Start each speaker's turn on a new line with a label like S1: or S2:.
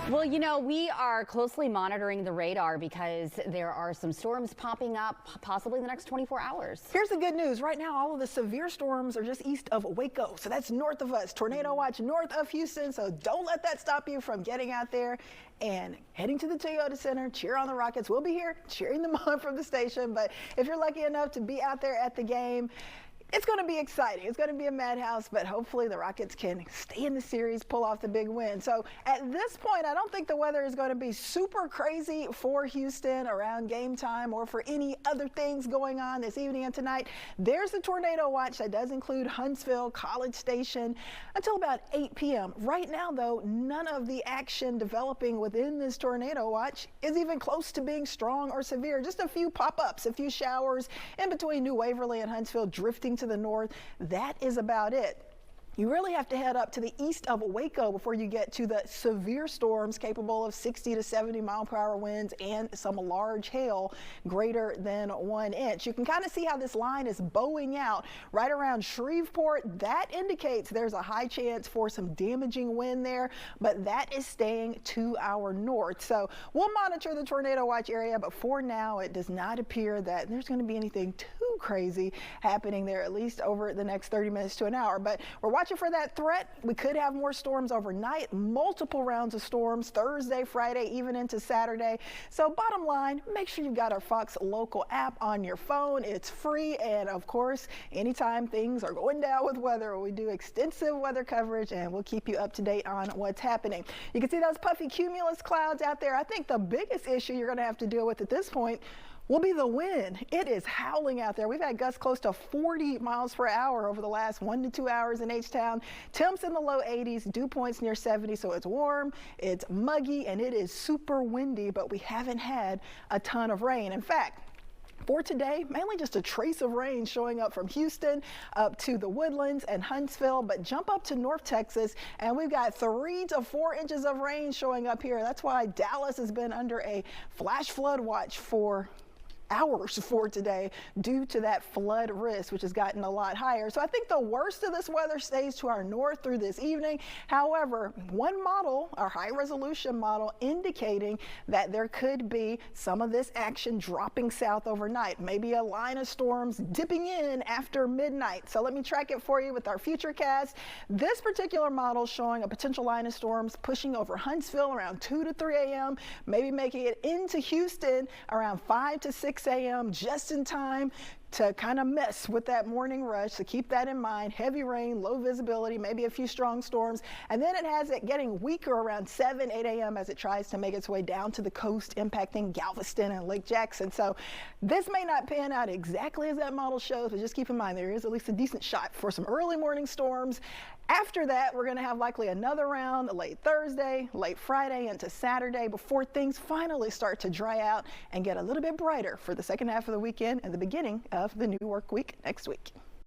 S1: Well, we are closely monitoring the radar because there are some storms popping up possibly in the next 24 hours.
S2: Here's the good news. Right now, all of the severe storms are just east of Waco. So that's north of us. Tornado watch north of Houston. So don't let that stop you from getting out there and heading to the Toyota Center. Cheer on the Rockets. We'll be here cheering them on from the station. But if you're lucky enough to be out there at the game, it's going to be exciting. It's going to be a madhouse, but hopefully the Rockets can stay in the series, pull off the big win. So at this point, I don't think the weather is going to be super crazy for Houston around game time or for any other things going on this evening and tonight. There's the tornado watch that does include Huntsville, College Station until about 8 p.m. Right now, though, none of the action developing within this tornado watch is even close to being strong or severe. Just a few pop-ups, a few showers in between New Waverly and Huntsville drifting to the north. That is about it. You really have to head up to the east of Waco before you get to the severe storms capable of 60 to 70 mile per hour winds and some large hail greater than 1 inch. You can kind of see how this line is bowing out right around Shreveport. That indicates there's a high chance for some damaging wind there, but that is staying to our north. So we'll monitor the tornado watch area, but for now it does not appear that there's going to be anything too crazy happening there, at least over the next 30 minutes to an hour. But we're watching for that threat. We could have more storms overnight, multiple rounds of storms Thursday, Friday, even into Saturday. So bottom line, make sure you've got our Fox Local app on your phone. It's free. And of course, anytime things are going down with weather, we do extensive weather coverage and we'll keep you up to date on what's happening. You can see those puffy cumulus clouds out there. I think the biggest issue you're going to have to deal with at this point will be the wind. It is howling out there. We've had gusts close to 40 miles per hour over the last 1 to 2 hours in H-Town. Temps in the low 80s, dew points near 70, so it's warm, it's muggy, and it is super windy, but we haven't had a ton of rain. In fact, for today, mainly just a trace of rain showing up from Houston up to the Woodlands and Huntsville, but jump up to North Texas and we've got 3 to 4 inches of rain showing up here. That's why Dallas has been under a flash flood watch for hours for today due to that flood risk, which has gotten a lot higher. So I think the worst of this weather stays to our north through this evening. However, one model, our high resolution model, indicating that there could be some of this action dropping south overnight, maybe a line of storms dipping in after midnight. So let me track it for you with our futurecast. This particular model showing a potential line of storms pushing over Huntsville around 2 to 3 a.m., maybe making it into Houston around 5 to 6 a.m. just in time to kind of mess with that morning rush. So keep that in mind. Heavy rain, low visibility, maybe a few strong storms. And then it has it getting weaker around 7, 8 a.m. as it tries to make its way down to the coast, impacting Galveston and Lake Jackson. So this may not pan out exactly as that model shows, but just keep in mind there is at least a decent shot for some early morning storms. After that, we're going to have likely another round late Thursday, late Friday into Saturday before things finally start to dry out and get a little bit brighter for the second half of the weekend and the beginning of the new work week next week.